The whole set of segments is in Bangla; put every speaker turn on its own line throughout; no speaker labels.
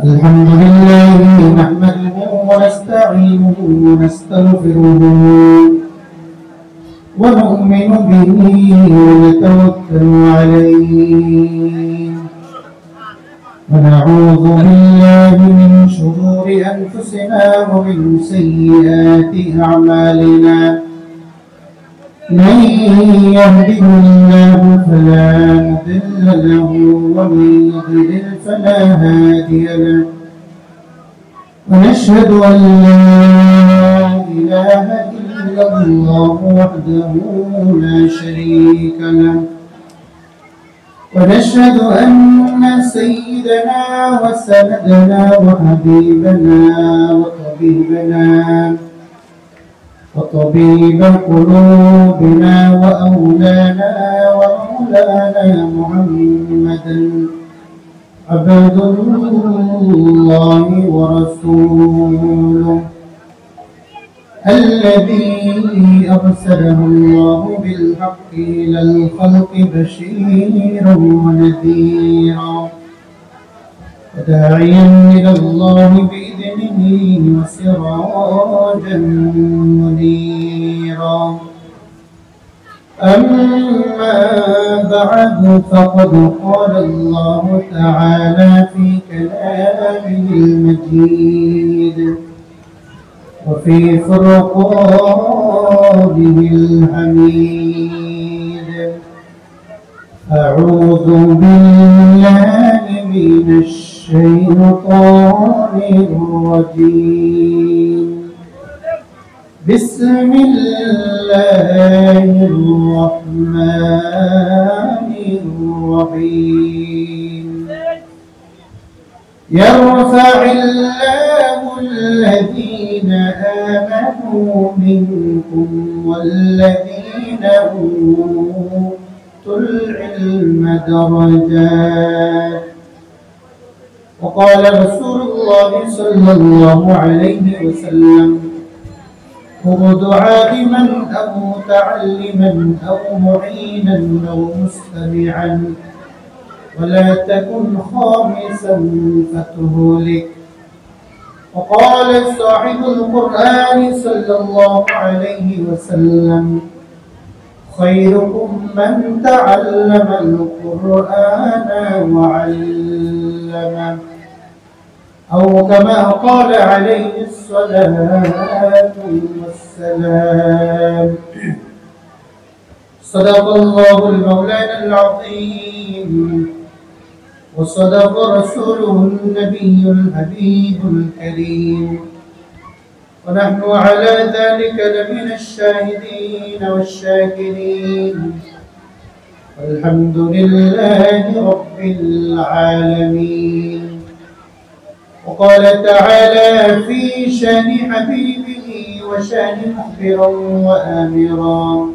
الحمد لله نحمده ونستعينه ونستغفره ونؤمن به ونتوكل عليه ونعوذ بالله من شرور أنفسنا ومن سيئات أعمالنا من يهده الله فلا مضل له ومن يضلل فلا هادي له ونشهد أن لا إله إلا الله وحده لا شريك له ونشهد أن سيدنا وسندنا وحبيبنا وطبيب قلوبنا ومولانا محمدا عبد الله ورسوله الذي أرسله الله بالحق إلى الخلق بشيرا ونذيرا وداعيا إلى الله بإذنه وسراجا منيرا أما بعد فقد قال الله تعالى في كلامه المجيد وفي فرقانه الحميد أعوذ بالله من الشيطان الرجيم بسم الله الرحمن الرحيم يرفع الله الذين آمنوا منكم والذين أوتوا العلم درجات وقال رسول الله صلى الله عليه وسلم كن عالما أو متعلما أو معينا أو مستمعا ولا تكن خامسا فتهلك وقال صاحب القرآن صلى الله عليه وسلم خيركم من تعلم القرآن وعلمه أو كما قال عليه الصلاة والسلام صدق الله المولانا العظيم وصدق رسوله النبي الحبيب الكريم ونحن على ذلك لمن الشاهدين والشاكرين والحمد لله رب العالمين وقال تعالى في شان حبيبه وشان مخبرا وآمرا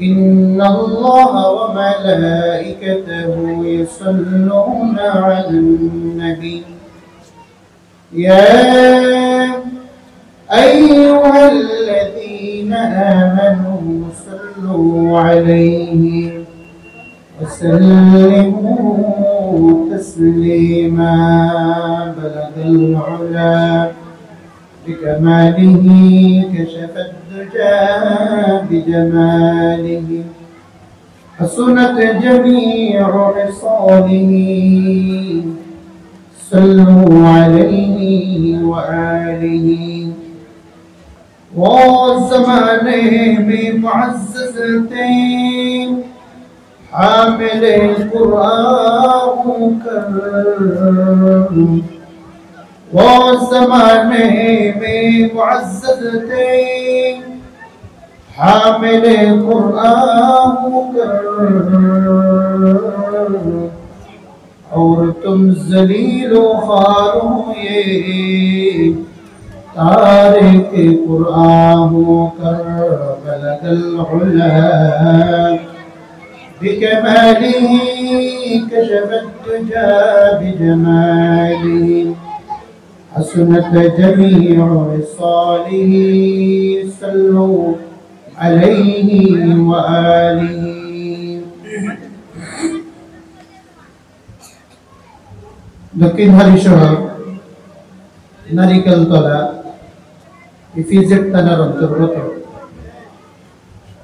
إن الله وملائكته يصلون على النبي يا أيها الذين آمنوا صلوا عليه وسلموا تسليما بلغ العلا بكماله كشف الدجى بجماله حسنت جميع خصاله صلوا عليه وآله والزمانه بمعززتين حامل القرآن كرم والزمانه بمعززتين حامل القرآن كرم اور تم ذلیل و خوار ہوئے تارک قرآن کر بلغ العلا بكماله كشف الدجى بجماله حسنت جميع خصاله صلوا عليه وآله দক্ষিণহালি শহর নারিকেলতলা ইফিজেড থানার অন্তর্গত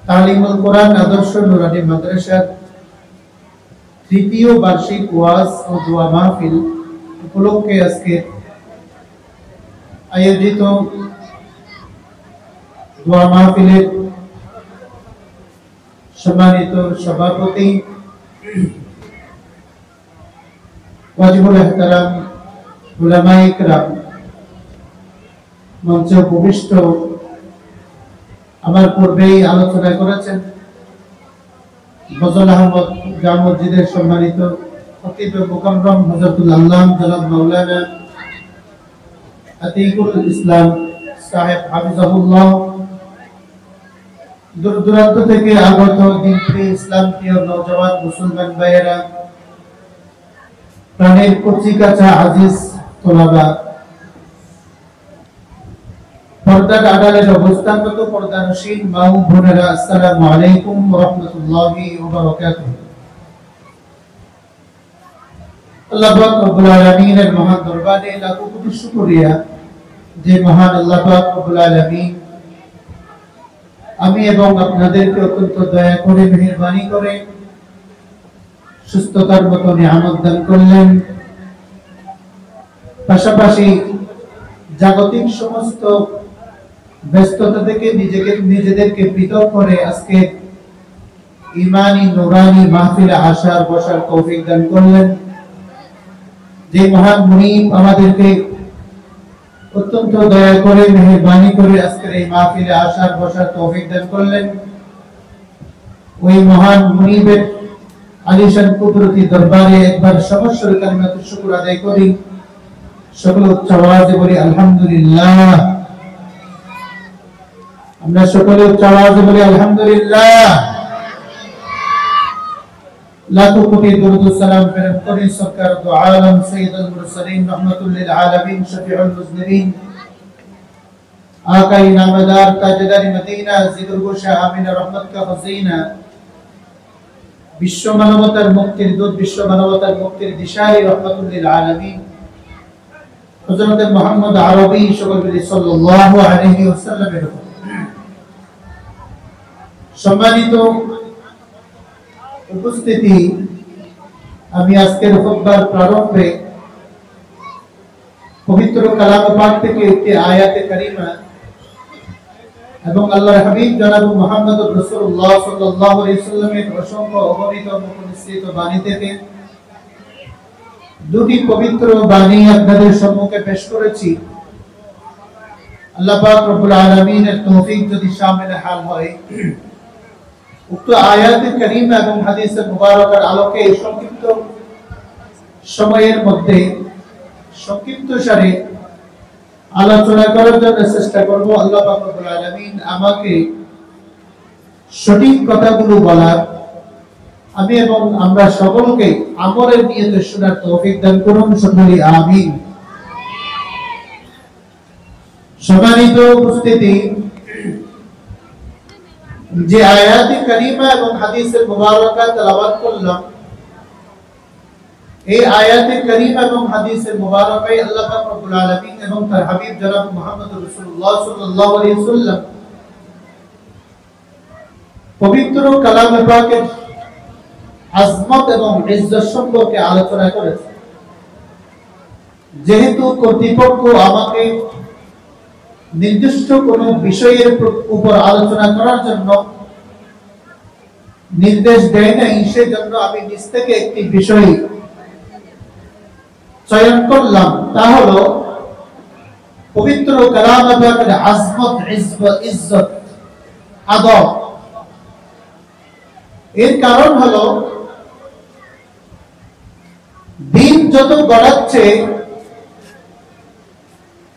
তালিমুল কোরআন আদর্শ নুরানি মাদ্রাসার তৃতীয় বার্ষিক ওয়াজ ও দোয়া মাহফিল উপলক্ষে আজকে আয়োজিত দোয়া মাহফিলের সম্মানিত সভাপতি ওয়াজিবুল ইহতারাম উলামায়ে কিরাম, মঞ্চে উপবিষ্ট আমার পূর্বেই আলোচনা করেছেন ফজল আহমদ জামে মসজিদের সম্মানিত খতিব মুকাররম হযরতুল আল্লাম জনাব মাওলানা আতিকুল ইসলাম সাহেব হাফিজাহুল্লাহ, দূর দূরান্ত থেকে আগত দিনপ্রিয় ইসলাম প্রিয় নওজওয়ান মুসলমান ভাইয়েরা, প্রাণের কচিকাঁচা আজিজ তোলাবা, পর্দার আড়ালের অবস্থানরত পর্দানশীল মা ও বোনেরা, আসসালামু আলাইকুম ওয়া রাহমাতুল্লাহি ওয়া বারাকাতুহু। আল্লাহ পাক রব্বুল আলামিনের মহান দরবারে লাখো কোটি শুকরিয়া যে মহান আল্লাহ পাক রব্বুল আলামিন আমি এবং আপনাদেরকে অত্যন্ত দয়া করে মেহেরবানি করে সুস্থতার মতো নিয়ামত দান করলেন। পাশাপাশি জাগতিক সমস্ত ব্যস্ততা থেকে নিজেদেরকে পৃথক করে আজকে ইমানি নুরানি মাহফিলে আসার বসার তৌফিক দান করলেন। যে মহান মুনিব আমাদেরকে অত্যন্ত দয়া করে মেহেরবানি করে আজকের এই মাহফিলে আসার বসার তৌফিক দান করলেন, ওই মহান মুনিবের আলিশান কুদরতি দরবারে একবার সমস্ত কালিমাতুশ শুকর আদায় করি। সকল উচ্চ আওয়াজে বলি আলহামদুলিল্লাহ। আমরা সকলে উচ্চ আওয়াজে বলি আলহামদুলিল্লাহ। লাখো কোটি দরুদ ও সালাম প্রেরণ করি সরকার দু আলম সাইয়্যিদুল মুরসালিন রাহমাতুল লিল আলামিন শফিউল মুজনিবিন আকাই নামদার তাজদার মদিনা জিদুর গোশা আমিনা রহমত কা খজিনা, বিশ্ব মানবতার মুক্তির দূত, বিশ্ব মানবতার মুক্তির দিশারি রহমাতুল লিল আলামিন হযরত মুহাম্মদ আরবি সাল্লাল্লাহু আলাইহি ওয়াসাল্লামের সম্মানিত উপস্থিতি। আমি আজকের খুতবার প্রারম্ভে পবিত্র কালাম পাক থেকে একটি আয়াতে কারিমা এবং আল্লাহর হাবিব জনাব মুহাম্মদুর রাসূলুল্লাহ সাল্লাল্লাহু আলাইহি ওয়াসাল্লামের অসংখ্য অগণিত মুখনিসৃত বাণী থেকে দুটি পবিত্র বাণী আপনাদের সম্মুখে পেশ করেছি। আল্লাহ পাক রব্বুল আলামিনের তৌফিক যদি শামিল হাল হয়, উক্ত আয়াতে কারিমা এবং হাদিসে মুবারকার আলোকে এই সংক্ষিপ্ত সময়ের মধ্যে সংক্ষিপ্ত সারে আলোচনা করার জন্য চেষ্টা করব। আল্লাহ পাক রব্বুল আলামিন আমাকে সঠিক কথাগুলো বলার, আমি এবং আমরা সকলকে আমলের নিয়তে শোনার তৌফিক দান করুন, সকলে আমিন। সম্মানিত উপস্থিতি, যে আয়াতে কারিমা এবং হাদিসে মুবারকা তেলাওয়াত করলাম, এই আয়াতে কারিমা এবং হাদিসে মুবারকায় আল্লাহ পাক রব্বুল আলামিন এবং তার হাবিব জনাব মুহাম্মদ রাসূলুল্লাহ সাল্লাল্লাহু আলাইহি ওয়াসাল্লাম পবিত্র কালামে পাকের আজমত এবং ইজ্জত সম্পর্কে আলোচনা করেছে। যেহেতু কর্তৃপক্ষ আমাকে নির্দিষ্ট কোন বিষয়ের উপর আলোচনা করার জন্য নির্দেশ দেয় নাই, সেজন্য আমি নিজ থেকে একটি বিষয় চয়ন করলাম। তা হলো পবিত্র কালামে পাকের আজমত, ইজ্জত, আদব। এর কারণ হলো দিন যত গড়াচ্ছে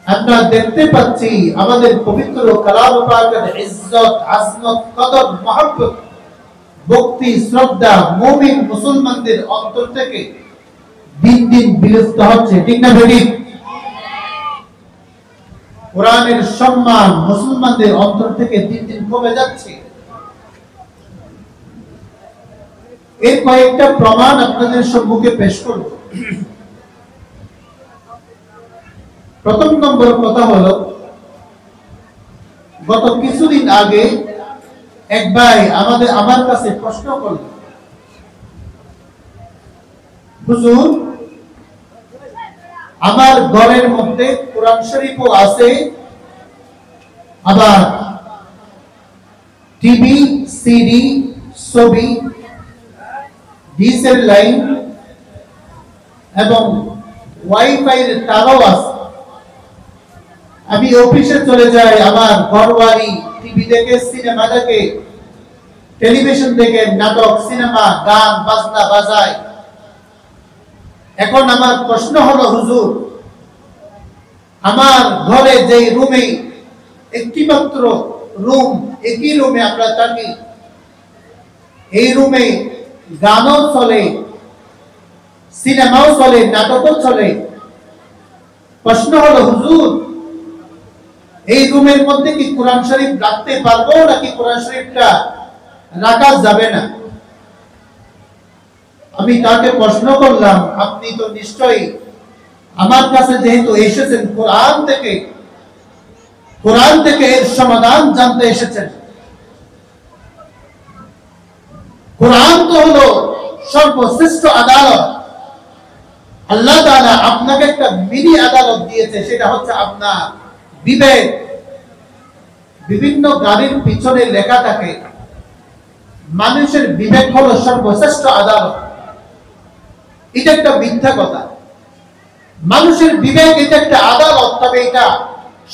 আমরা দেখতে পাচ্ছি আমাদের পবিত্র কালাম পাকের ইজ্জত, আজমত, কদর, মহব্বত, ভক্তি, শ্রদ্ধা মুমিন মুসলমানদের অন্তর থেকে দিন দিন বিলুপ্ত হচ্ছে। ঠিক না বেঠিক? কোরআনের সম্মান মুসলমানদের অন্তর থেকে দিন দিন কমে যাচ্ছে। এর কয়েকটা প্রমাণ আপনাদের সম্মুখে পেশ করব। প্রথম নম্বর কথা হলো, গত কিছুদিন আগে এক ভাই আমার কাছে প্রশ্ন করল, হুজুর, আমার ঘরের মধ্যে কোরআন শরীফও আছে, আবার টিভি, সিডি, ছবি, ডিসেল লাইন এবং ওয়াইফাই এর তারও আছে। আমি অফিসে চলে যাই, আমার ঘরবাড়ি টিভি দেখে, সিনেমা দেখে, টেলিভিশন দেখে, নাটক, সিনেমা, গান বাজনা বাজায়। এখন আমার প্রশ্ন হলো, হুজুর, আমার ঘরে যে রুমে একটি মাত্র রুম, একই রুমে আমরা থাকি, এই রুমে গানও চলে, সিনেমাও চলে, নাটকও চলে। প্রশ্ন হলো, হুজুর, এই রুমের মধ্যে কি কোরআন শরীফ রাখতে পারবো নাকি কোরআন শরীফটা রাখা যাবে না? আমি তাকে প্রশ্ন করলাম, আপনি তো নিশ্চয়ই আমার কাছে যেহেতু এসেছেন কোরআন থেকে এর সমাধান জানতে এসেছেন। কোরআন তো হলো সর্বশ্রেষ্ঠ আদালত। আল্লাহ তাআলা আপনাকে একটা মিনি আদালত দিয়েছে, সেটা হচ্ছে আপনার বিবেক। বিভিন্ন গাড়ির পিছনে লেখা থাকে মানুষের বিবেক হলো সর্বশ্রেষ্ঠ আদালত। এটা একটা মিথ্যা কথা। মানুষের বিবেক এটা একটা আদালত, তবে এটা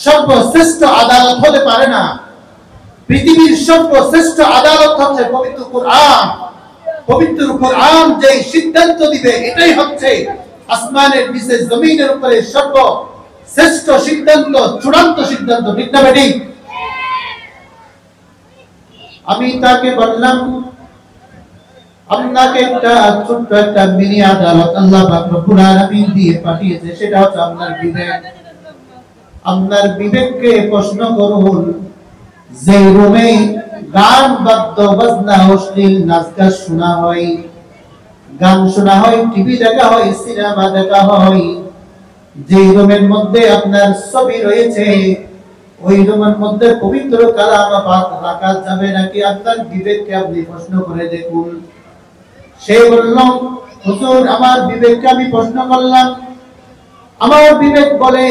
সর্বশ্রেষ্ঠ আদালত হতে পারে না। পৃথিবীর সর্বশ্রেষ্ঠ আদালত হচ্ছে পবিত্র কোরআন। পবিত্র কোরআন যে সিদ্ধান্ত দিবে, এটাই হচ্ছে আসমানের নিচে জমিনের উপরে সর্বশ্রেষ্ঠ সিদ্ধান্ত, চূড়ান্ত সিদ্ধান্ত। ঠিক না বেটি? আমি তাকে বললাম, আপনাকে একটা ছোট্ট একটা মিনি আদালত আল্লাহ পাক রব্বুল আলামিন দিয়ে পাঠিয়েছে, সেটা হচ্ছে আপনার বিবেক। আপনার বিবেককে প্রশ্ন করুন, যে রুমে গান, বাদ্য বাজনা, অশ্লীল নাচ গান শোনা হয়, গান শোনা হয়, টিভি দেখা হয়, সিনেমা দেখা হয়, যে রুমের মধ্যে আপনার ছবি রয়েছে, ওই রুমের মধ্যে পবিত্র কালাম পাক রাখা যাবে নাকি? আপনার বিবেককে আপনি প্রশ্ন করে দেখুন। সে বলল, হুজুর, আমার বিবেককে আমি প্রশ্ন করলাম, আমার বিবেক বলে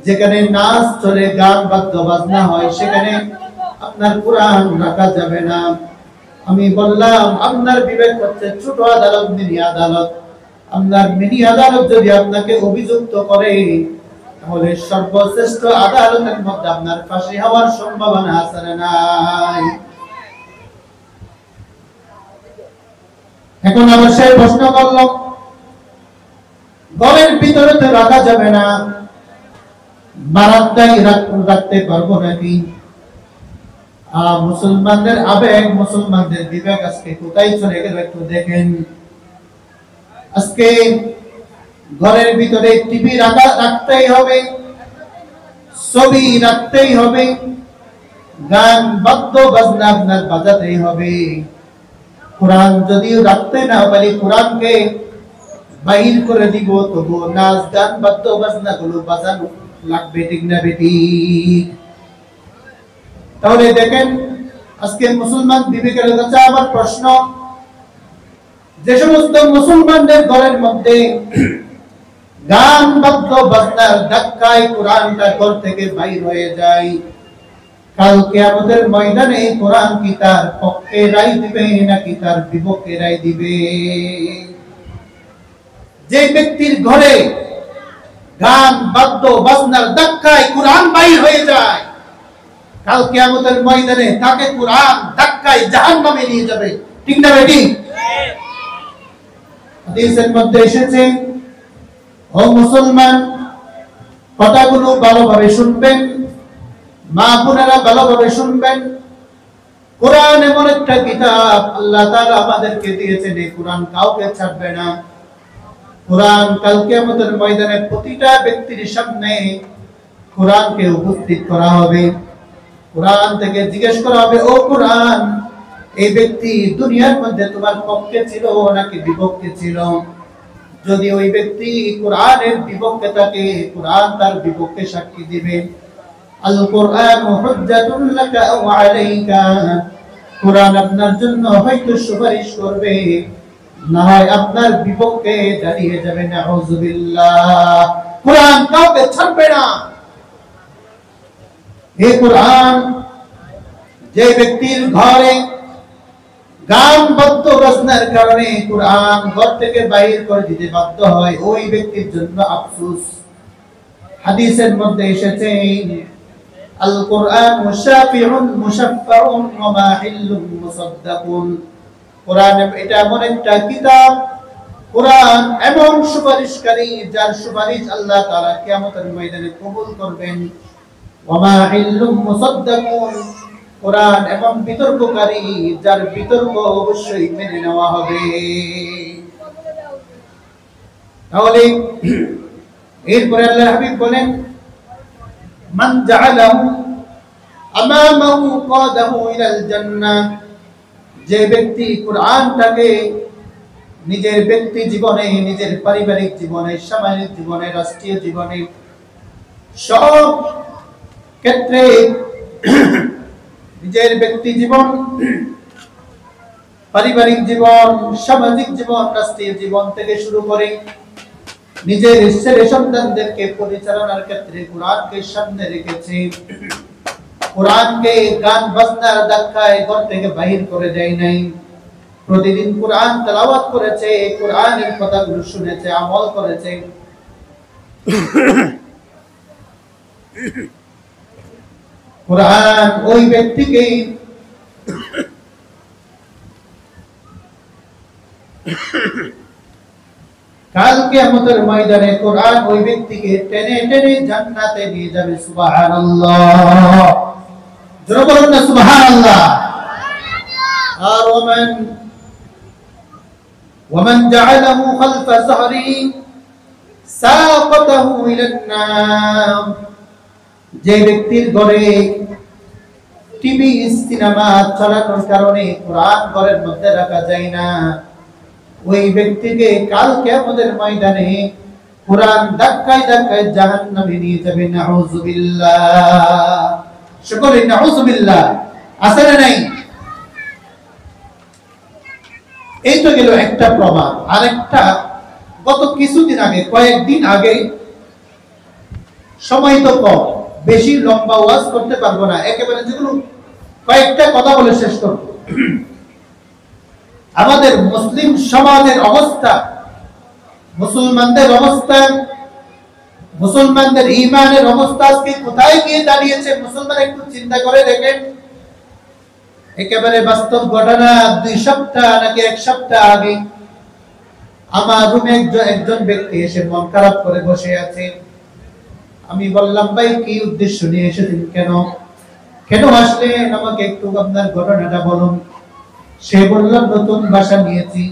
যেখানে নাচ চলে, গান বাদ্য বাজনা হয়, সেখানে আপনার কোরআন রাখা যাবে না। আমি বললাম, আপনার বিবেক হচ্ছে ছোট আদালত, মিনি আদালত। আপনার মিনি আদালত যদি আপনাকে অভিযুক্ত করে, তাহলে সর্বশ্রেষ্ঠ আদালতের মধ্যে আপনার ফাঁসি হওয়ার সম্ভাবনা আছে না নাই? এখন আবার সে প্রশ্ন করল, ঘরের ভিতরে তো রাখা যাবে না, বারান্দায় রাখতে পারবো নাকি? মুসলমানদের আবেগ, মুসলমানদের বিবেক আজকে কোথায় চলে গেল একটু দেখেন। আজকে ঘরের ভিতরে টিভি রাখতেই হবে, ছবি রাখতেই হবে, গান বাদ্য বাজনা আপনার বাজাতেই হবে। কোরআন যদিও রাখতে না পারি, কোরআনকে বাহির করে দিব, তবু নাচ গান বাদ্য বাজনা গুলো বাজানো লাগবে। ঠিক না বেটি? তাহলে দেখেন, আজকে মুসলমান বিবেকের কাছে আমার প্রশ্ন, যে সমস্ত মুসলমানদের ঘরের মধ্যে গান বাদ্য বাজনার ধাক্কায় কোরআনটা ঘর থেকে বাইর হয়ে যায়, কাল কিয়ামতের ময়দানে কোরআন কি তার পক্ষে রায় দিবে নাকি তার বিপক্ষে রায় দিবে? যে ব্যক্তির ঘরে গান বাদ্য বাজনার ধাক্কায় কোরআন বাইর হয়ে যায়, কাল কিয়ামতের ময়দানে তাকে কোরআন ধাক্কায় জাহান্নামে নিয়ে যাবে। ঠিক না বেটি? হাদিসের মধ্যে এসেছে, ও মুসলমান, কথাগুলো ভালোভাবে শুনবেন, মা বোনেরা ভালোভাবে শুনবেন। কোরআন এমন একটা কিতাব আল্লাহ তাআলা আমাদেরকে দিয়েছেন, এই কোরআন কাউকে ছাড়বে না। কোরআন কাল কিয়ামতের ময়দানে প্রতিটা ব্যক্তির সামনে কোরআনকে উপস্থিত করা হবে। কোরআন থেকে জিজ্ঞেস করা হবে, ও কোরআন, এই ব্যক্তি দুনিয়ার মধ্যে তোমার পক্ষে ছিল নাকি বিপক্ষে ছিল? যদি ওই ব্যক্তি কোরআনের বিপক্ষে থাকে, কোরআন তার বিপক্ষে সাক্ষী দিবে। আল কোরআন হুজ্জাতুন লাকা আও আলাইকা, কোরআন আপনার জন্য হয়তো সুপারিশ করবে, না হয় আপনার বিপক্ষে দাঁড়িয়ে যাবে। নাউযুবিল্লাহ। কোরআন কাউকে ছাড়বে না। এই কোরআন যে ব্যক্তির ঘরে গান বাদ্য বাজনার কারণে কোরআন ঘর থেকে বাইর করে দিতে বাধ্য হয়, ওই ব্যক্তির জন্য আফসোস। হাদিসের মধ্যে এসেছে আল কোরআন মুশাফিউন মুশাফফাউন ওয়া মাহিল্লুন মুসাদ্দাকুন। কোরআন এটা এমন একটা কিতাব, কোরআন এমন সুপারিশকারী যার সুপারিশ আল্লাহ তাআলা কিয়ামতের ময়দানে কবুল করবেন। ওয়া মাহিল্লুন মুসাদ্দাকুন, কোরআন এমন বিতর্ককারী যার বিতর্ক অবশ্যই মেনে নেওয়া হবে। তাহলে এরপরে আল্লাহর হাবিব বলেন, মান জাআলাহু আমামাহু কাদাহু ইলাল জান্নাহ, যে ব্যক্তি কোরআনটাকে নিজের ব্যক্তি জীবনে, নিজের পারিবারিক জীবনে, সামাজিক জীবনে, রাষ্ট্রীয় জীবনে, সব ক্ষেত্রে নিজের ব্যক্তি জীবন, পারিবারিক জীবন, সামাজিক জীবন, রাষ্ট্রীয় জীবন থেকে শুরু করে নিজের ছেলে সন্তানদেরকে পরিচালনার ক্ষেত্রে কোরআনকে সামনে রেখেছে। কোরআনকে গান বাজনার ধাক্কায় ঘর থেকে বাহির করে দেয় নাই। প্রতিদিন কোরআন তেলাওয়াত করেছে, কোরআনের কথাগুলো শুনেছে, আমল করেছে। কোরআন ওই ব্যক্তিকে কাল কিয়ামতের ময়দানে কোরআন ওই ব্যক্তিকে টেনে টেনে জান্নাতে নিয়ে যাবে। সুবহানাল্লাহ। জোরে বলুন না সুবহানাল্লাহ। আর ওমান জাআলাহু খালফা যাহরি সাকাতাহু ইলান নার, যে ব্যক্তির ঘরে টিভি সিনেমা চালানোর কারণে কোরআন ঘরের মধ্যে রাখা যায় না, ওই ব্যক্তিকে কাল কিয়ামতের ময়দানে কোরআন ধাক্কায় ধাক্কায় জাহান্নামে নিয়ে যাবে। নাউযুবিল্লাহ। সকলে নাউযুবিল্লাহ। আছে না নাই? এই তো গেল একটা প্রমাণ। আরেকটা, গত কিছুদিন আগে, কয়েকদিন আগে, সময় তো কম, বেশি লম্বা ওয়াজ করতে পারবো না, একেবারে যেগুলো কয়েকটা কথা বলে শেষ করব। আমাদের মুসলিম সমাজের অবস্থা, মুসলমানদের অবস্থা, মুসলমানদের ঈমানের অবস্থা আজকে কোথায় গিয়ে দাঁড়িয়েছে মুসলমান একটু চিন্তা করে দেখেন। একেবারে বাস্তব ঘটনা। 2 সপ্তাহ নাকি 1 সপ্তাহ আগে আমার রুমে একজন ব্যক্তি এসে মন খারাপ করে বসে আছে। আমি বললাম, ভাই কি উদ্দেশ্য নিয়ে এসেছেন, কেন আসলেন, আমাকে একটু আপনার ঘটনাটা বলুন। সে বলল, নতুন বাসা নিয়েছি।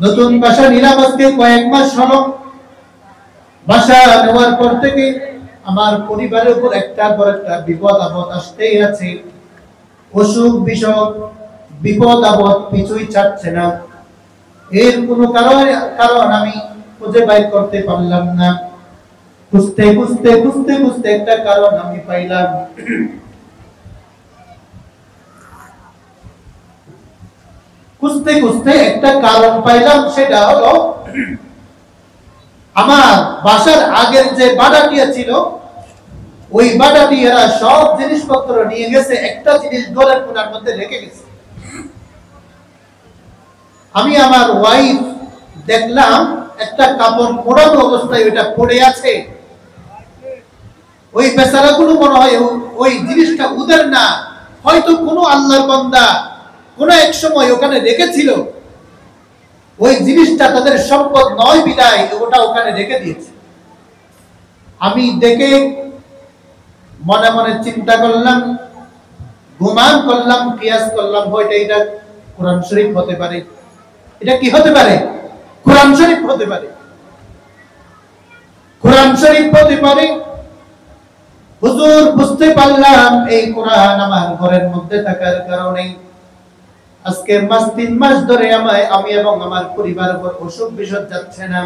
নতুন বাসা নিলাম আজকে কয়েক মাস হলো। বাসা নেওয়ার পর থেকে আমার পরিবারের উপর একটার পর একটা বিপদ আপদ আসতেই আছে। অসুখ বিসুখ, বিপদ আপদ পিছুই ছাড়ছে না। এর কোনো কারণ আমি খুঁজে বাইর করতে পারলাম না। খুঁজতে খুঁজতে খুঁজতে খুঁজতে একটা কারণ আমি পাইলাম। খুঁজতে খুঁজতে একটা কারণ পাইলাম, সেটা হলো আমার বাসার আগের যে ভাড়াটিয়া ছিল, ওই ভাড়াটিয়ারা সব জিনিসপত্র নিয়ে গেছে, একটা জিনিস ঘরের কোণার মধ্যে রেখে গেছে। আমি আমার ওয়াইফ দেখলাম একটা কাপড় মোড়ানো অবস্থায় ওইটা পড়ে আছে। ওই বেচারাগুলো মনে হয় ওই জিনিসটা ওদের না, হয়তো কোনো আল্লাহর বান্দা কোনো এক সময় ওখানে রেখেছিল। ওই জিনিসটা তাদের সম্পদ নয় বিদায় ওটা ওখানে রেখে দিয়েছে। আমি দেখে মনে মনে চিন্তা করলাম, গুমান করলাম, কিয়াস করলাম, হয়তো এটা কোরআন শরীফ হতে পারে। এটা কি হতে পারে? কোরআন শরীফ হতে পারে। কোরআন শরীফ হতে পারে। হুজুর বুঝতে পারলাম এই কোরআন আমার ঘরের মধ্যে থাকার কারণে আজকে 3 মাস ধরে আমি এবং আমার পরিবারের উপর অসুখ বিসুখ যাচ্ছে না।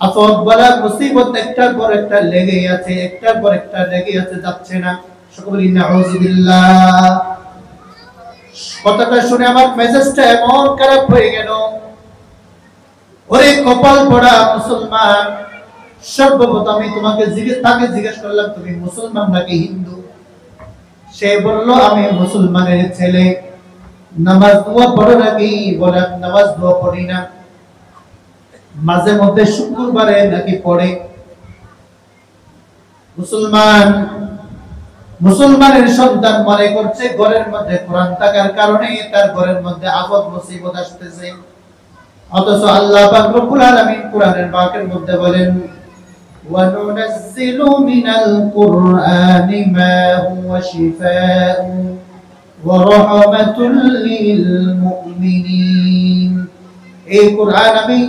আফত বলা মুসিবত একটার পর একটা লেগেই আছে, একটার পর একটা লেগেই আছে, যাচ্ছে না। সকলে নাউযুবিল্লাহ। কথাটা শুনে আমার মেজাজটা এমন খারাপ হয়ে গেল। ওরে কপাল পোড়া মুসলমান, সর্বপ্রথম আমি তাকে জিজ্ঞেস করলাম, তুমি মুসলমান নাকি হিন্দু? সে বলল, আমি মুসলমানের ছেলে। নামাজ দোয়া পড়ো নাকি? বলে নামাজ দোয়া পড়ি না, মাঝে মধ্যে শুক্রবারে নাকি পড়ে। মুসলমানের সন্তান মনে করছে ঘরের মধ্যে কোরআন থাকার কারণে তার ঘরের মধ্যে আফত মুসিবত আসতেছে। অথচ আল্লাহ পাক রব্বুল আলামিন কোরআনের বাকের মধ্যে বলেন, ওয়া নুনাজ্জিলু মিনাল কুরআনি মা হুয়া শিফাa'un ওয়া রাহমাতুল লিল মুমিনিন। এই কোরআন আমি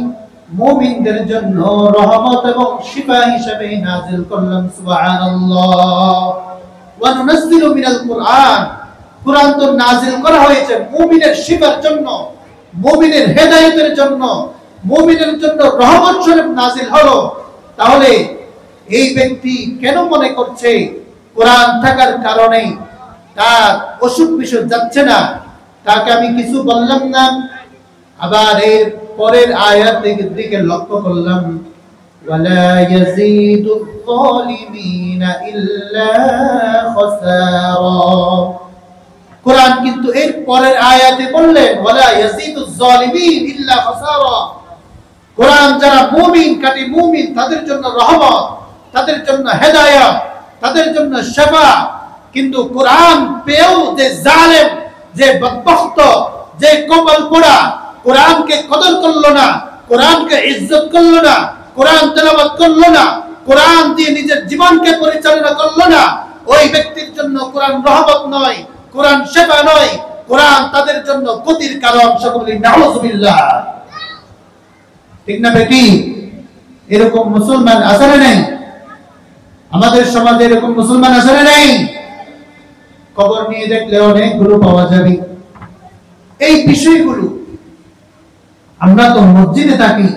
মুমিনদের জন্য রহমত এবং শিফা হিসেবে নাযিল করলাম। সুবহানাল্লাহ। ওয়া নুনাজ্জিলু মিনাল কুরআন, কুরআন তো নাযিল করা হয়েছে মুমিনের শিফার জন্য, মুমিনের হেদায়েতের জন্য, মুমিনের জন্য রহমত স্বরূপ নাযিল হলো। তাহলে এই ব্যক্তি কেন মনে করছে কোরআন থাকার কারণে তার অসুখ বিসুখ যাচ্ছে না? তাকে আমি কিছু বললাম না। আবার এর পরের আয়াতের দিকে লক্ষ্য করলাম, ওয়ালা ইয়াজিদুয যালিমিনা ইল্লা খাসারা। কোরআন কিন্তু এর পরের আয়াতে বললেন, ওয়ালা ইয়াজিদুয যালিমিন ইল্লা খাসারা। কোরআন যারা মুমিন, কাটি মুমিন, তাদের জন্য রহমত, তাদের জন্য হেদায়েত, তাদের জন্য শিফা। কিন্তু কোরআন পেয়েও যে জালেম, যে বদবখত, যে কপাল পোড়া, কোরআনকে কদর করলো না, কোরআনকে ইজ্জত করলো না, কোরআন তেলাওয়াত করলো না, কোরআন দিয়ে নিজের জীবনকে পরিচালনা করলো না, ওই ব্যক্তির জন্য কোরআন রহমত নয়, কোরআন শিফা নয়, কোরআন তাদের জন্য ক্ষতির কারণ। সকলে নাউযুবিল্লাহ। ঠিক না বেটি? এরকম মুসলমান আছে না নেই? আমাদের সমাজে এরকম মুসলমান আছে না নেই? খবর নিয়ে দেখলে অনেকগুলো পাওয়া যাবে। এই বিষয়গুলো আমরা তো মসজিদে থাকি,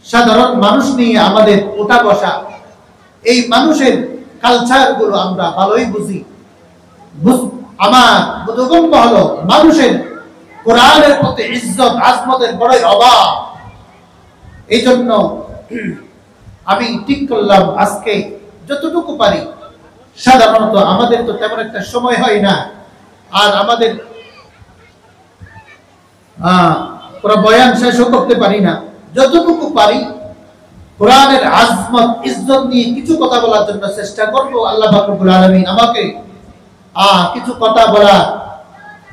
সাধারণ মানুষ নিয়ে আমাদের ওঠা বসা, এই মানুষের কালচার গুলো আমরা ভালোই বুঝি। আমার বোধগম্য হলো মানুষের কোরআনের প্রতি ইজ্জত আজমতের বড়ই অভাব। এই জন্য আমি ঠিক করলাম আজকে যতটুকু পারি, সাধারণত আমাদের তো তেমন একটা সময় হয় না, আর আমাদের পুরো বয়ান শেষও করতে পারি না, যতটুকু পারি কোরআনের আজমত ইজ্জত নিয়ে কিছু কথা বলার জন্য চেষ্টা করব। আল্লাহ পাক রব্বুল আলামিন আমাকে কিছু কথা বলা,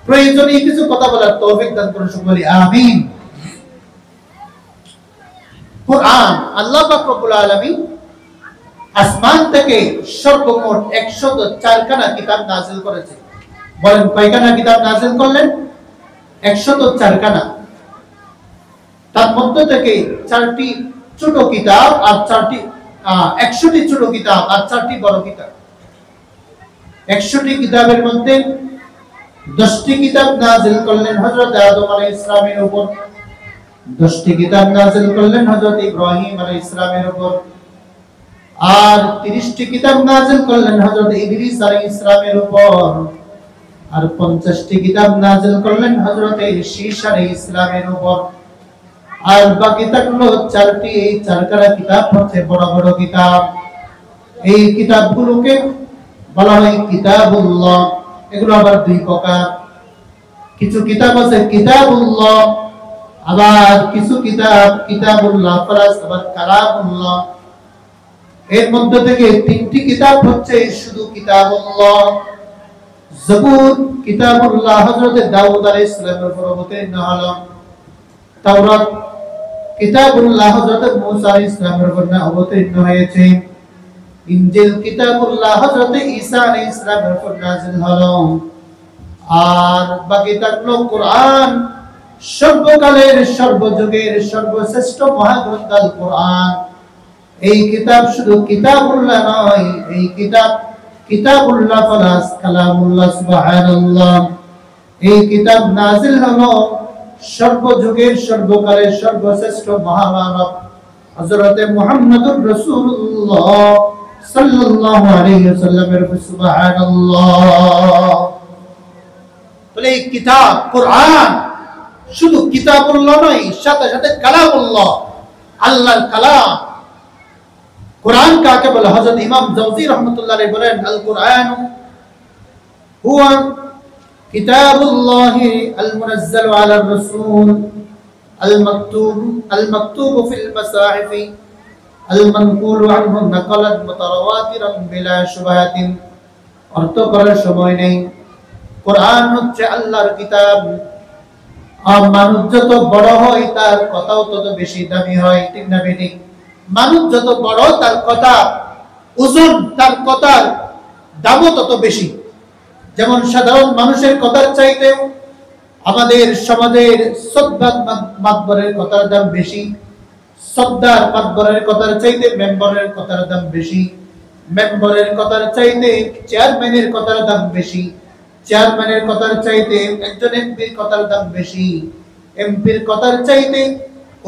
প্রয়োজনীয় কিছু কথা বলার তৌফিক দান করুন। সকলে আমিন। কোরআন আল্লাহ পাক রব্বুল আলামিন আসমান থেকে সর্বমোট 104 খানা কিতাব নাযিল করেছে। বলেন কয়খানা কিতাব নাযিল করলেন? 104 খানা। তার মধ্যে থেকে 4টি ছোট কিতাব আর 100টি ছোট কিতাব আর 4টি বড় কিতাব। 100টি কিতাবের মধ্যে 10টি কিতাব নাযিল করলেন হযরত আদম আলাইহিস সালামের উপর, 10টি কিতাব নাযিল করলেন হযরত ইব্রাহিম আলাইহিস সালামের উপর, আর 30টি কিতাব নাযিল করলেন হযরত ইদ্রিস আলাইহিস সালামের উপর, আর 50টি কিতাব নাযিল করলেন হযরত শীশ আলাইহিস সালামের উপর। আর বাকি থাকলো 4টি। এই 4খানা কিতাব হচ্ছে বড় বড় কিতাব। এই কিতাবগুলোকে বলা হয় কিতাবুল্লাহ। এগুলো আবার দুই প্রকার। কিছু কিতাব আছে কিতাবুল্লাহ, আবার কিছু কিতাব কিতাবুল্লাহ প্লাস আবার কালামুল্লাহ। এর মধ্যে থেকে 3টি কিতাব হচ্ছে শুধু কিতাবুল্লাহ। জবুর কিতাবুল্লাহ হযরত দাউদ আলাইহিস সালামের উপর অবতীর্ণ হলো। তাওরাত কিতাবুল্লাহ হযরত মুসা আলাইহিস সালামের উপর অবতীর্ণ হয়েছে। ইনজিল কিতাবুল্লাহ হযরত ঈসা আলাইহিস সালামের উপর নাযিল হলো। আর বাকি থাকলো কোরআন, সর্বকালের সর্বযুগের সর্বশ্রেষ্ঠ মহাগ্রন্থ আল কোরআন। এই কিতাব শুধু কিতাবুল্লাহ নয়, এই কিতাব কিতাবুল্লাহ প্লাস কালামুল্লাহ। সুবহানাল্লাহ। এই কিতাব নাযিল হলো সর্বযুগের সর্বকালের সর্বশ্রেষ্ঠ মহামানব হযরতে মুহাম্মদুর রাসূলুল্লাহ সাল্লাল্লাহু আলাইহি ওয়াসাল্লামের সুবহানাল্লাহ। বলে এই কিতাব কোরআন শুধু কিতাবুল্লাহ নয়, সাথে সাথে কালামুল্লাহ, আল্লাহর কালাম। কোরআন কাকে বলে? হযরত ইমাম জাওজি রাহমাতুল্লাহ আলাইহি বলেন, আল কোরআন হুয়া কিতাবুল্লাহি আল মুনাজ্জালু আলার রাসূল আল মাকতুব ফিল মাসাহিফ আল মানকুলু আনহু নাকালান মুতাওয়াতিরান বিলা শুবহাতিন। অর্থ করার সময় নেই। কোরআন হচ্ছে আল্লাহর কিতাব। আর মানুষ যত বড় হয় তার কথাও তত বেশি দামি হয়, ঠিক না বেঠিক? মানুষ যত বড় তার কথা ওজন, তার কথার দামও তত বেশি। যেমন সাধারণ মানুষের কথার চাইতেও আমাদের সমাজের সদ্দার মাতবরের কথার দাম বেশি। সদ্দার মাতবরের কথার চাইতে মেম্বারের কথার দাম বেশি। মেম্বারের কথার চাইতে চেয়ারম্যানের কথার দাম বেশি। চেয়ারম্যানের কথার চাইতে একজন এমপির কথার দাম বেশি। এমপির কথার চাইতে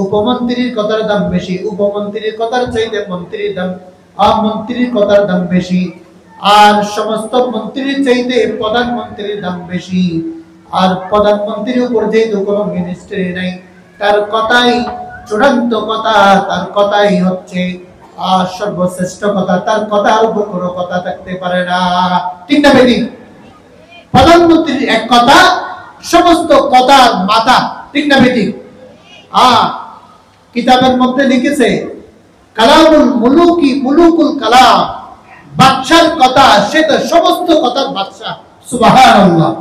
উপমন্ত্রীর কথার দাম বেশি। উপমন্ত্রীর কথার চাইতে মন্ত্রীর দাম, মন্ত্রীর কথার দাম বেশি। আর সমস্ত মন্ত্রীর চাইতে প্রধানমন্ত্রীর দাম বেশি। আর প্রধানমন্ত্রীর উপর যেহেতু কোনো মিনিস্ট্রি নাই, তার কথাই চূড়ান্ত কথা, তার কথাই হচ্ছে সর্বশ্রেষ্ঠ কথা। তার কথার উপর কোনো কথা থাকতে পারে না, ঠিক না বেঠিক? প্রধানমন্ত্রীর এক কথা, সমস্ত কথার মাথা, ঠিক না বেঠিক? কিতাবের মধ্যে লিখেছে কালামুল মুলুকি মুলুকুল কালাম, বাদশার কথা সে তো সমস্ত কথার বাদশা। সুবহানাল্লাহ।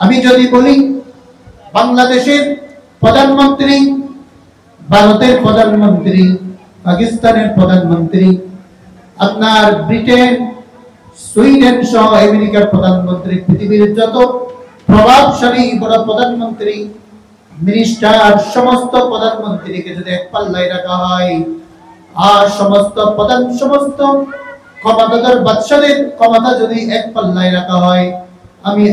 আমি যদি বলি বাংলাদেশের প্রধানমন্ত্রী, ভারতের প্রধানমন্ত্রী, পাকিস্তানের প্রধানমন্ত্রী, আপনার ব্রিটেন, সুইডেন সহ আমেরিকার প্রধানমন্ত্রী, পৃথিবীর যত প্রভাবশালী বড় প্রধানমন্ত্রী, মিনিস্টার, সমস্ত প্রধানমন্ত্রীকে যদি এক পাল্লায় রাখা হয়, আর সমস্ত ক্ষমতাধর বাদশাদের ক্ষমতা যদি এক পাল্লায় রাখা হয়, আমি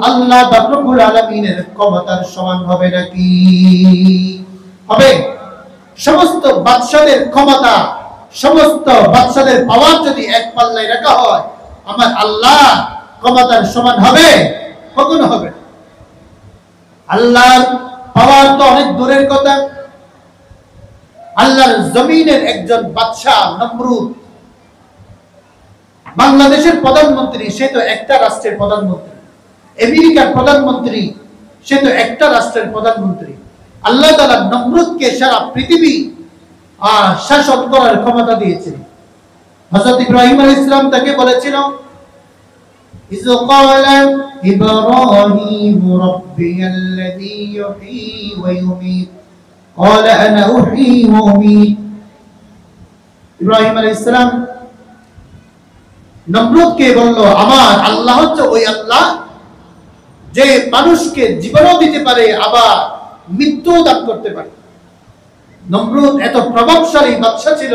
আল্লাহ রব্বুল আলামিনের ক্ষমতার সমান হবে নাকি? হবে। সমস্ত বাদশাদের ক্ষমতা, সমস্ত বাদশাদের পাওয়ার যদি এক পাল্লায় রাখা হয়, আমার আল্লাহ ক্ষমতার সমান হবে? কখনো হবে না। আল্লাহর পাওয়ার তো অনেক দূরের কথা। আল্লাহর জমিনের একজন বাদশা নমরুদ, বাংলাদেশের প্রধানমন্ত্রী, সে তো একটা রাষ্ট্রের প্রধানমন্ত্রী। আমেরিকার প্রধানমন্ত্রী, সে তো একটা রাষ্ট্রের প্রধানমন্ত্রী। আল্লাহ তাআলা নমরুদকে সারা পৃথিবী শাসন করার ক্ষমতা দিয়েছেন। হযরত ইব্রাহিম আলাইহিস সালাম তাকে বলেছিল, ইয ক্বালা ইব্রাহিম রাব্বিয়াল্লাযী ইউহয়ী ওয়া ইউমীত ক্বালা আনা উহয়ী ওয়া উমীত। ইব্রাহিম আলাইহিস সালাম নমরুদকে বলল, আমার আল্লাহ হচ্ছে ওই আল্লাহ যে মানুষকে জীবনও দিতে পারে, আবার মৃত্যু দান করতে পারে। নমরুদ এত প্রভাবশালী বাদশা ছিল,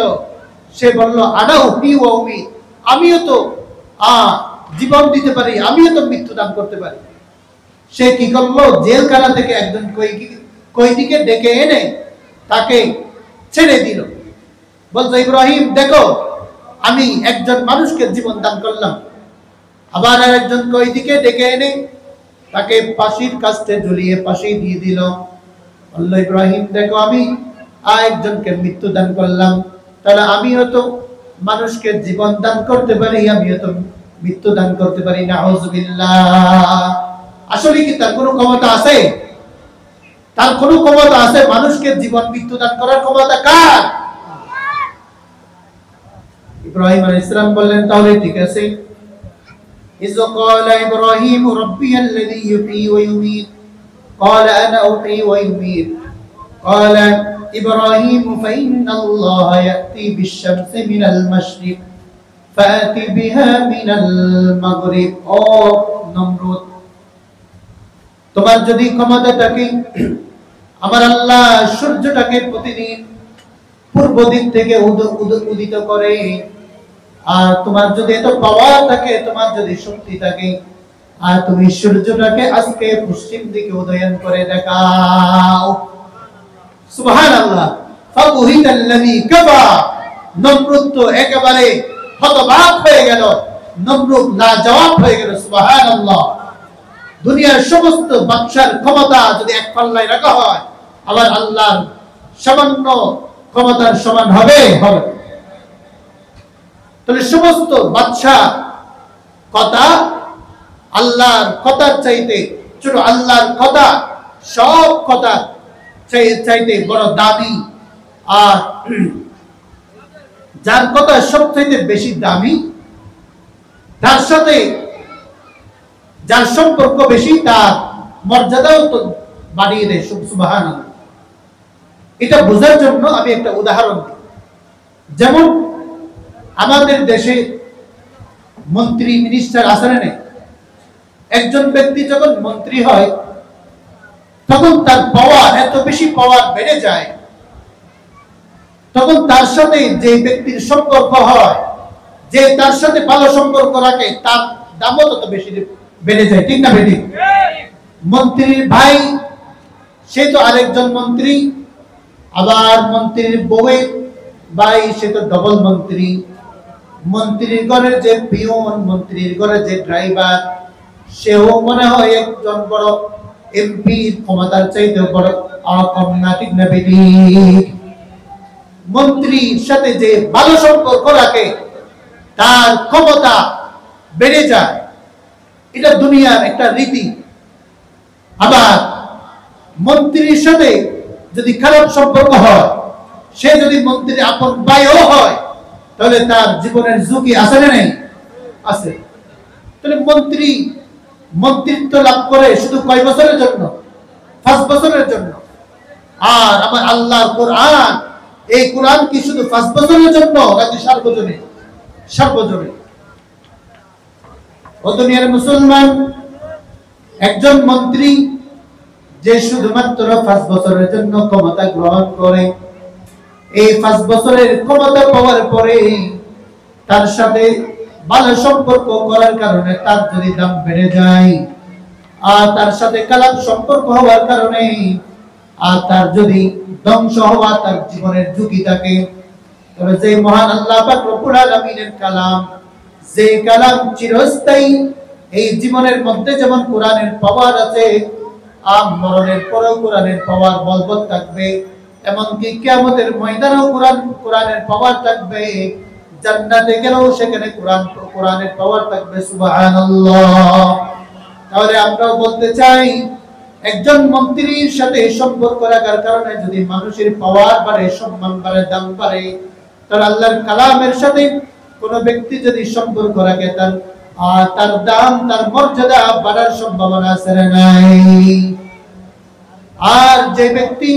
সে বলল আনা উহয়ী ওয়া উমীত, আমিও তো জীবন দিতে পারি, আমিও তো মৃত্যু দান করতে পারি। সে কি করলো? জেলখানা থেকে একজন কয়েদিকে ডেকে এনে তাকে ছেড়ে দিল। বলতো, ইব্রাহিম দেখো, আমি একজন মানুষকে জীবন দান করলাম। আবার একজন কয়েদিকে ডেকে এনে তাকে ফাঁসির কাস্টে ঝুলিয়ে ফাঁসি দিয়ে দিল। বলল, ইব্রাহিম দেখো, আমি একজনকে মৃত্যু দান করলাম, তাহলে আমিও তো মানুষকে জীবন দান করতে পারি, আমিও তো মৃত্যু দান করতে পারি। নাউযুবিল্লাহ। আসলে কি তার কোনো ক্ষমতা আছে? তার কোনো ক্ষমতা আছে? মানুষকে জীবন মৃত্যু দান করার ক্ষমতা কার? ইব্রাহিম আলাইহিস সালাম বললেন, তাহলে ঠিক আছে। ইয ক্বালা ইব্রাহিম রাব্বিয়াল্লাযী ইউহয়ী ওয়া ইউমীত ক্বালা আনা উহয়ী ওয়া ইউমীত ক্বালা ইব্রাহিম ফাইন্নাল্লাহা ইয়াতি বিশ-শামসি মিনাল মাশরিক ফাতি বিহা মিনাল মাগরিব। ও নমরুদ, তোমার যদি ক্ষমতা থাকে, আমার আল্লাহ সূর্যটাকে প্রতিদিন পূর্ব দিক থেকে উদিত করে। আর তোমার যদি এত পাওয়ার থাকে, তোমার যদি শক্তি থাকে, আর তুমি সূর্যটাকে আজকে পশ্চিম দিকে উদয়ন করে দেখাও। সুবহানাল্লাহ। ফাবুহিতাল্লাযী কাফা, নমরুদ তো একেবারে হতবাক হয়ে গেল, নমরুদ লাজবাব হয়ে গেল। সুবহানাল্লাহ। দুনিয়ার সমস্ত বাদশার ক্ষমতা যদি এক পাল্লায় রাখা হয়, আবার আল্লাহর সামান্য ক্ষমতার সমান হবে? হবে। তাহলে সমস্ত বাদশা কথা আল্লাহর কথার চাইতে ছোট, আল্লাহর কথা সব কথা চাইতে বড় দামি। আর যার কথা সবচাইতে বেশি দামি, তার সাথে যার সম্পর্ক বেশি, তার মর্যাদাও তো বাড়িয়ে দেয়। সুবহানাল্লাহ। এটা বোঝার জন্য আমি একটা উদাহরণ দিই। যেমন আমাদের দেশে মন্ত্রী মিনিস্টার আছে না? একজন ব্যক্তি যখন মন্ত্রী হয়, তখন তার পাওয়ার এত বেশি পাওয়ার বেড়ে যায়, তখন তার সাথে যে ব্যক্তির সম্পর্ক হয়, যে তার সাথে ভালো সম্পর্ক রাখে, তার দামও তত বেশি বেড়ে যায়। ঠিক না বেটি? মন্ত্রীর ভাই সে তো আরেকজন মন্ত্রী, আবার মন্ত্রীর বউয়ের ভাই সে তো ডবল মন্ত্রী। মন্ত্রীর ঘরের যে পিয়ন, মন্ত্রীর ঘরের যে ড্রাইভার, সেও মনে হয় একজন বড় এমপি, ক্ষমতার চাইতে বড় কম না। ঠিক না বেটি? মন্ত্রীর সাথে যে ভালো সম্পর্ক রাখে, তার ক্ষমতা বেড়ে যায়। এটা দুনিয়ার একটা রীতি। আবার মন্ত্রীর সাথে যদি খারাপ সম্পর্ক হয়, সে যদি মন্ত্রীর আপন ভাইও হয়, তাহলে তার জীবনের ঝুঁকি আছে না? নেই? আছে। তাহলে মন্ত্রিত্ব লাভ করে শুধু কয় বছরের জন্য? 5 বছরের জন্য। আর আমার আল্লাহর কোরআন, এই কোরআন কি শুধু 5 বছরের জন্য নাকি সার্বজনীন? সার্বজনীন। ও দুনিয়ার মুসলমান, একজন মন্ত্রী যে শুধুমাত্র 5 বছরের জন্য ক্ষমতা গ্রহণ করে, এই 5 বছরের ক্ষমতা পাওয়ার পরে তার সাথে ভালো সম্পর্ক করার কারণে তার যদি দাম বেড়ে যায়, আর তার সাথে খারাপ সম্পর্ক হওয়ার কারণে আর তার যদি ধ্বংস হওয়া তার জীবনের ঝুঁকি থাকে, তবে যে মহান আল্লাহ পাক রব্বুল আলামিনের কালাম, যে কালাম চিরস্থায়ী, এই জীবনের মধ্যে যেমন কোরআনের পাওয়ার আছে, মরণের পরেও কোরআনের পাওয়ার বলবৎ থাকবে, এমনকি কিয়ামতের ময়দানেও কোরআনের পাওয়ার থাকবে, জান্নাতে গেলেও সেখানে কোরআনের পাওয়ার থাকবে। সুবহানাল্লাহ। তাহলে আমরাও বলতে চাই, একজন মন্ত্রীর সাথে সম্পর্ক রাখার কারণে যদি মানুষের পাওয়ার বাড়ে, সম্মান বাড়ে, দাম বাড়ে, তাহলে আল্লাহর কালামের সাথে কোন ব্যক্তি যদি সম্পর্ক রাখে, তার দাম, তার মর্যাদা বাড়ার সম্ভাবনা আছে না নাই? আর যে ব্যক্তি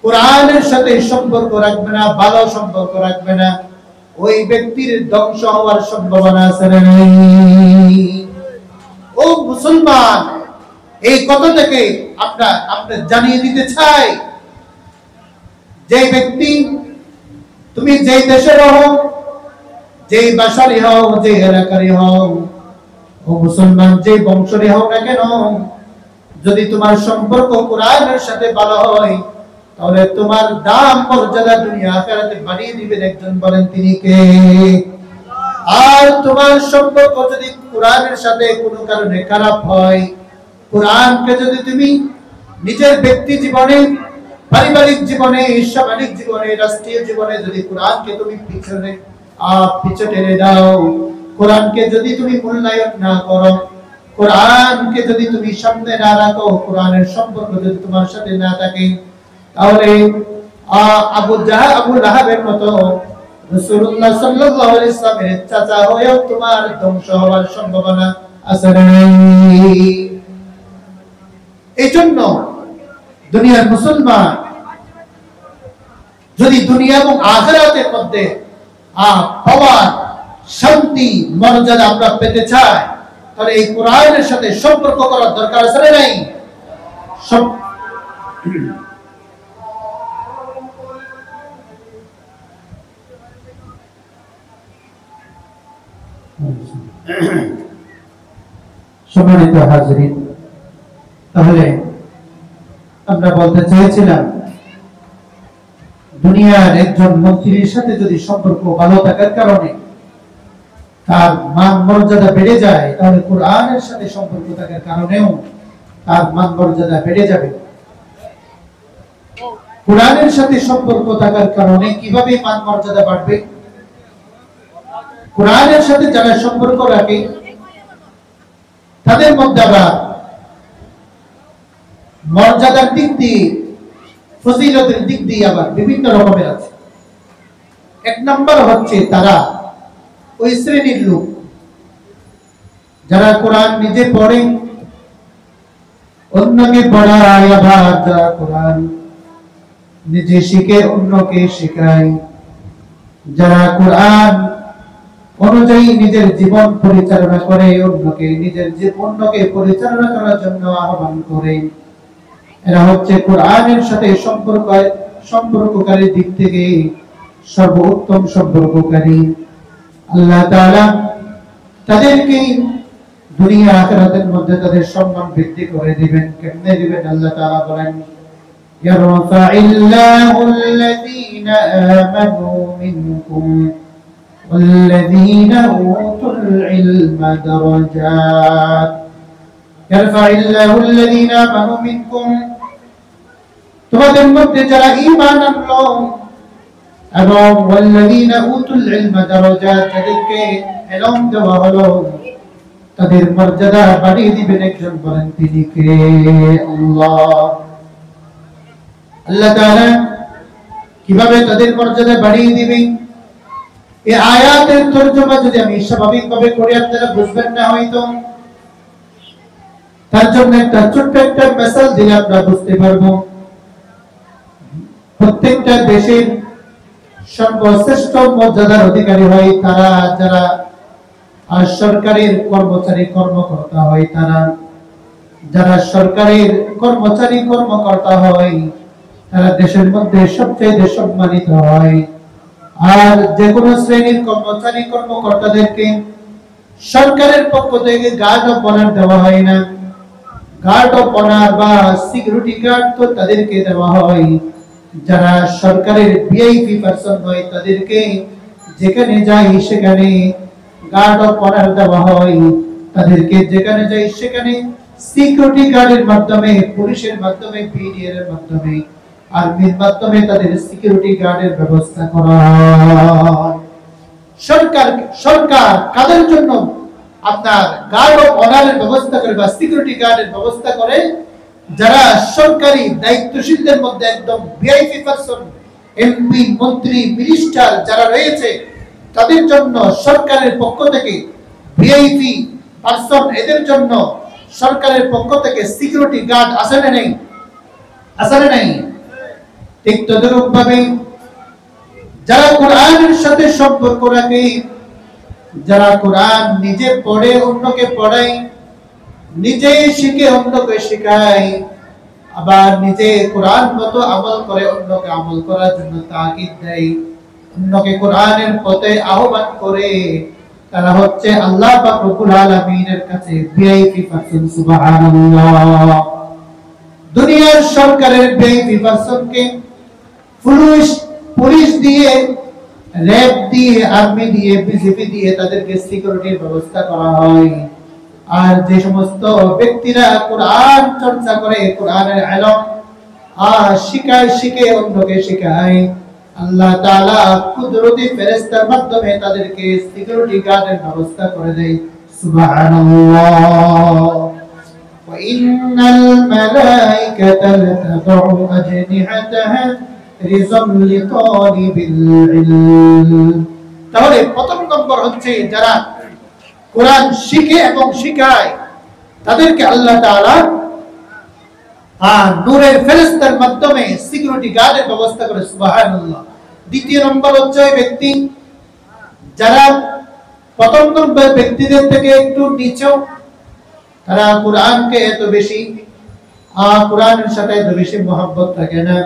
কোরআনের সাথে সম্পর্ক রাখবে না, ভালো সম্পর্ক রাখবে না, ওই ব্যক্তির ধ্বংস হওয়ার সম্ভাবনা আছে না নাই? ও মুসলমান, এই কথা থেকে আমরা জানিয়ে দিতে চাই, যে ব্যক্তি, তুমি যেই দেশে রহো, যেই বাসারই হও, যে এলাকারই হও, ও মুসলমান, যে বংশরই হও না কেন, যদি তোমার সম্পর্ক কোরআনের সাথে ভালো হয়, তাহলে তোমার দাম, মর্যাদা দুনিয়া আখিরাতে বাড়িয়ে দিবেন একজন। বলেন তিনি কে? আর তোমার সম্পর্ক যদি কোরআনের সাথে কোনো কারণে খারাপ হয়, কোরআনকে যদি তুমি নিজের ব্যক্তি জীবনে, পারিবারিক জীবনে, সামাজিক জীবনে, রাষ্ট্রীয় জীবনে যদি কোরআনকে তুমি পিছনে টেনে দাও, কোরআনকে যদি তুমি মূল্যায়ন না করো, কোরআনকে যদি তুমি সামনে না রাখো, কোরআনের সম্পর্ক যদি তোমার সাথে না থাকে, তাহলে আবু লাহাবের মতো রাসূলুল্লাহ সাল্লাল্লাহু আলাইহি ওয়াসাল্লামের চাচা হয়েও তোমার ধ্বংস হওয়ার সম্ভাবনা আছে। এই জন্য দুনিয়ার মুসলমান, যদি দুনিয়া এবং আখিরাতের মধ্যে পাওয়ার, শান্তি, মর্যাদা আমরা পেতে চাই, তাহলে এই কোরআনের সাথে সম্পর্ক করার দরকার আছে না নাই? সম্মানিত হাজিরিন, তাহলে আমরা বলতে চাইছিলাম দুনিয়ার একজন মন্ত্রীর সাথে যদি সম্পর্ক ভালো থাকার কারণে তার মান মর্যাদা বেড়ে যায়, তাহলে কোরআনের সাথে সম্পর্ক থাকার কারণেও তার মান মর্যাদা বেড়ে যাবে। কোরআনের সাথে সম্পর্ক থাকার কারণে কিভাবে মান মর্যাদা বাড়বে? কোরআনের সাথে যারা সম্পর্ক রাখে তাদের মধ্যে আবার মর্যাদার দিক দিয়ে, ফজিলতের দিক দিয়ে আবার বিভিন্ন রকমের আছে। এক নম্বর হচ্ছে তারা ওই শ্রেণীর লোক যারা কোরআন নিজে পড়ে, অন্যকে পড়ায়, আবার যারা কোরআন নিজে শিখে অন্যকে শেখায়, যারা কোরআন অনুযায়ী নিজের জীবন পরিচালনা করে, অন্যকে পরিচালনা করার জন্য আহ্বান করে, এরা হচ্ছে কোরআনের সাথে সম্পর্ককারী দিক থেকে সর্বোত্তম সম্পর্ককারী। আল্লাহ তাআলা তাদেরকে দুনিয়া আখিরাতের মধ্যে তাদের সম্মান বৃদ্ধি করে দিবেন। কেমনে দিবেন? আল্লাহ তাআলা বলেন, ইয়ারফাইল্লাহুল্লাযীনা আমানু মিনকুম ওয়াল্লাযীনা উতুল ইলমা দারাজাত। ইয়ারফাইল্লাহুল্লাযীনা আমানু মিনকুম, তোমাদের মধ্যে যারা ঈমান আনলো, এবং ওয়াল্লাযীনা উতুল ইলমা দারাজাত, যাদেরকে ইলম দেওয়া হলো, তাদের মর্যাদা বাড়িয়ে দিবেন। একজন বলেন তিনি কে? আল্লাহ। আল্লাহ তাআলা কিভাবে তাদের মর্যাদা বাড়িয়ে দিবেন? এই আয়াতের তরজমা যদি আমি স্বাভাবিকভাবে করি আপনারা বুঝবেন না হয়তো, তার জন্য একটা ছোট্ট একটা মেসেজ দিলে আমরা বুঝতে পারবো। প্রত্যেকটা দেশের সর্বশ্রেষ্ঠ মর্যাদার অধিকারী হয় তারা যারা আর সরকারের কর্মচারী কর্মকর্তা হয়, তারা যারা সরকারের কর্মচারী কর্মকর্তা হয় তারা দেশের মধ্যে সবচেয়ে সম্মানিত হয়। আর যে কোনো শ্রেণীর কর্মচারী কর্মকর্তাদেরকে সরকারের পক্ষ থেকে গার্ড অফ অনার দেওয়া হয় না। গার্ড অফ অনার বা সিকিউরিটি গার্ড তো তাদেরকে দেওয়া হয় যারা সরকারের ভিআইপি পারসন হয়, তাদেরকে যেখানে যাই সেখানে গার্ড অফ অনার দেওয়া হয়। তাদেরকে যেখানে যাই সেখানে সিকিউরিটি গার্ডের মাধ্যমে, পুলিশের মাধ্যমে, বিডিআর এর মাধ্যমে, আর্মির মাধ্যমে তাদের সিকিউরিটি গার্ডের ব্যবস্থা করা হয়। সরকার কাদের জন্য আপনার গার্ড অফ অনারের ব্যবস্থা করে বা সিকিউরিটি গার্ডের ব্যবস্থা করে? যারা সরকারি দায়িত্বশীলদের মধ্যে একদম ভিআইপি পারসন, এমপি, মন্ত্রী, মিনিস্টার যারা রয়েছে, তাদের জন্য সরকারের পক্ষ থেকে ভিআইপি পারসন, এদের জন্য সরকারের পক্ষ থেকে সিকিউরিটি গার্ড আছে না নেই? আছে না নেই? ঠিক তদরূপ ভাবে যারা কোরআনের সাথে সম্পর্ক রাখে, যারা কোরআন নিজে পড়ে অন্যকে পড়ায়, নিজে শিখে অন্যকে শেখায়, আবার নিজে কোরআন মতো আমল করে অন্যকে আমল করার জন্য তাকিদ দেয়, অন্যকে কোরআনের পথে আহ্বান করে, তারা হচ্ছে আল্লাহ পাক রব্বুল আলামিনের কাছে ভিআইপি পারসন। সুবহানাল্লাহ। দুনিয়ার সরকারের ভিআইপি পারসনকে পুলিশ দিয়ে, র‍্যাব দিয়ে, আর্মি দিয়ে, বিজিবি দিয়ে তাদেরকে সিকিউরিটির ব্যবস্থা করা হয়। আর যে সমস্ত ব্যক্তিরা কোরআন চর্চা করে, কোরআনের ইলম শিখে অন্যকে শেখায়, আল্লাহ তাআলা কুদরতি ফেরেশতার মাধ্যমে তাদেরকে সিকিউরিটি গার্ডের ব্যবস্থা করে দেয়। সুবহানাল্লাহ। ওয়া ইন্নাল মালাইকাতা লাতাদউ আজনিহাতাহা রিযাল লিতালিবিল ইলম। তাহলে প্রথম নম্বর হচ্ছে যারা কোরআন শিখে এবং শিখায় তাদেরকে আল্লাহ তাআলা নূরের ফেরেশতার মাধ্যমে সিকিউরিটি গার্ডের ব্যবস্থা করে। সুবহানাল্লাহ। দ্বিতীয় নম্বর হচ্ছে ওই ব্যক্তি যারা প্রথম নম্বর ব্যক্তিদের থেকে একটু নিচেও, তারা কোরআনকে এত বেশি কোরআনের সাথে এত বেশি মহব্বত থাকে না,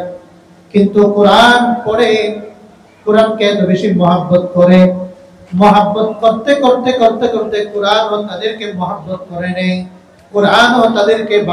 কিন্তু কোরআন পড়ে, কোরআনকে এত বেশি মহব্বত করে। মহব্বত করতে করতে করতে করতে কোরআন তাদেরকে মহব্বত করে নেয়। কোরআনও তাদেরকে